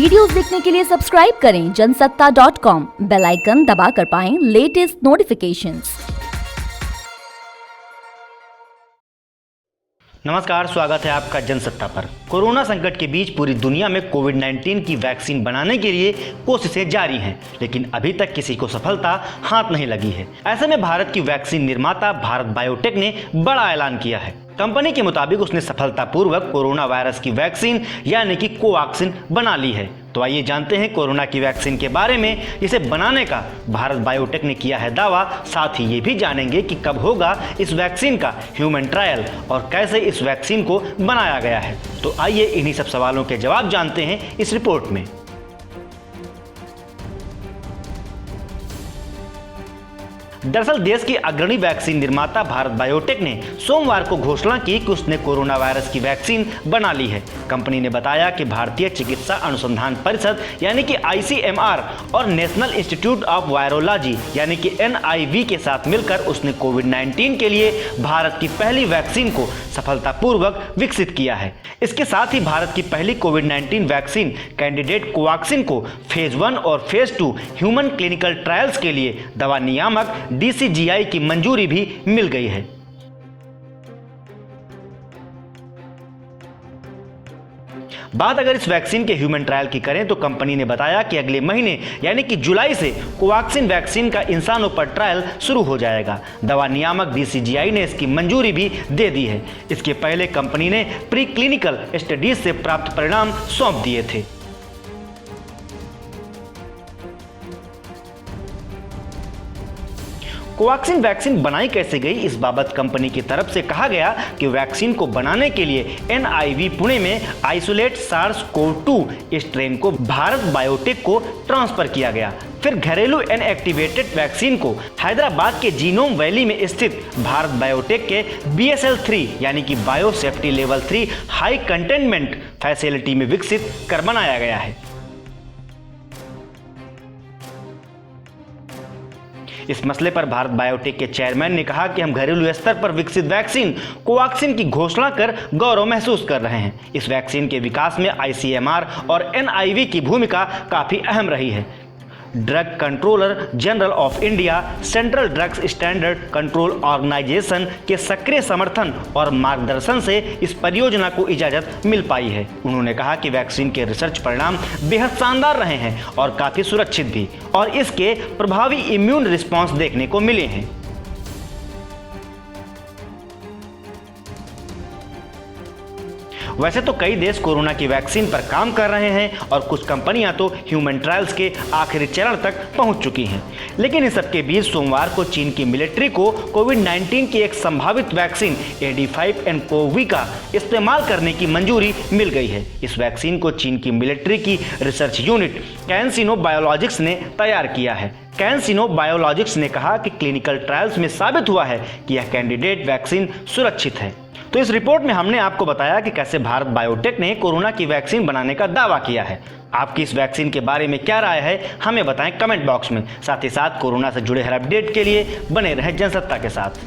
Videos देखने के लिए सब्सक्राइब करें जनसत्ता.com, बेल आइकन दबाकर पाएं लेटेस्ट नोटिफिकेशंस। नमस्कार, स्वागत है आपका जनसत्ता पर। कोरोना संकट के बीच पूरी दुनिया में कोविड-19 की वैक्सीन बनाने के लिए कोशिशें जारी हैं, लेकिन अभी तक किसी को सफलता हाथ नहीं लगी है। ऐसे में भारत की वैक्सीन निर्माता भारत बायोटेक ने बड़ा ऐलान किया है। कंपनी के मुताबिक उसने सफलतापूर्वक कोरोना वायरस की वैक्सीन यानी कि कोवैक्सीन बना ली है। तो आइए जानते हैं कोरोना की वैक्सीन के बारे में, जिसे बनाने का भारत बायोटेक ने किया है दावा। साथ ही ये भी जानेंगे कि कब होगा इस वैक्सीन का ह्यूमन ट्रायल और कैसे इस वैक्सीन को बनाया गया है। तो आइए इन्हीं सब सवालों के जवाब जानते हैं इस रिपोर्ट में। दरअसल देश की अग्रणी वैक्सीन निर्माता भारत बायोटेक ने सोमवार को घोषणा की कि उसने कोरोना वायरस की वैक्सीन बना ली है। कंपनी ने बताया कि भारतीय चिकित्सा अनुसंधान परिषद यानी कि ICMR और नेशनल इंस्टीट्यूट ऑफ वायरोलॉजी यानी कि NIV के साथ मिलकर उसने कोविड-19 के लिए भारत की पहली वैक्सीन को सफलतापूर्वक विकसित किया है। इसके साथ ही भारत की पहली कोविड-19 वैक्सीन कैंडिडेट कोवैक्सीन को फेज 1 और फेज 2 ह्यूमन क्लिनिकल ट्रायल्स के लिए दवा नियामक DCGI की मंजूरी भी मिल गई है। बात अगर इस वैक्सीन के ह्यूमन ट्रायल की करें तो कंपनी ने बताया कि अगले महीने यानी कि जुलाई से कोवैक्सीन वैक्सीन का इंसानों पर ट्रायल शुरू हो जाएगा। दवा नियामक DCGI ने इसकी मंजूरी भी दे दी है। इसके पहले कंपनी ने प्री क्लिनिकल स्टडीज से प्राप्त परिणाम सौंप दिए थे। कोवैक्सीन वैक्सीन बनाई कैसे गई, इस बाबत कंपनी की तरफ से कहा गया कि वैक्सीन को बनाने के लिए NIV पुणे में आइसोलेट SARS-CoV-2 स्ट्रेन को भारत बायोटेक को ट्रांसफर किया गया। फिर घरेलू इनएक्टिवेटेड वैक्सीन को हैदराबाद के जीनोम वैली में स्थित भारत बायोटेक के BSL-3 यानी कि bio safety level 3 high containment facility में विकसित कर बनाया गया है। इस मसले पर भारत बायोटेक के चेयरमैन ने कहा कि हम घरेलू स्तर पर विकसित वैक्सीन कोवैक्सीन की घोषणा कर गौरव महसूस कर रहे हैं। इस वैक्सीन के विकास में ICMR और NIV की भूमिका काफी अहम रही है। Drug controller general of India, central drugs standard control organisation के सक्रिय समर्थन और मार्गदर्शन से इस परियोजना को इजाजत मिल पाई है। उन्होंने कहा कि वैक्सीन के रिसर्च परिणाम बेहद शानदार रहे हैं और काफी सुरक्षित भी, और इसके प्रभावी इम्यून रिस्पॉन्स देखने को मिले हैं। वैसे तो कई देश कोरोना की वैक्सीन पर काम कर रहे हैं और कुछ कंपनियां तो ह्यूमन ट्रायल्स के आखिरी चरण तक पहुंच चुकी हैं, लेकिन इस सबके बीच सोमवार को चीन की मिलिट्री को कोविड-19 की एक संभावित वैक्सीन AD5-nCoV का इस्तेमाल करने की मंजूरी मिल गई है। इस वैक्सीन को चीन की मिलिट्री की रिसर्च यूनिट कैंसिनो बायोलॉजिक्स ने तैयार किया है। कैंसिनो बायोलॉजिक्स ने कहा कि क्लिनिकल ट्रायल्स में साबित हुआ है कि यह कैंडिडेट वैक्सीन सुरक्षित है। तो इस रिपोर्ट में हमने आपको बताया कि कैसे भारत बायोटेक ने कोरोना की वैक्सीन बनाने का दावा किया है। आपकी इस वैक्सीन के बारे में क्या राय है, हमें बताएं कमेंट बॉक्स में। साथ ही साथ कोरोना से जुड़े हर अपडेट के लिए बने रहें जनसत्ता के साथ।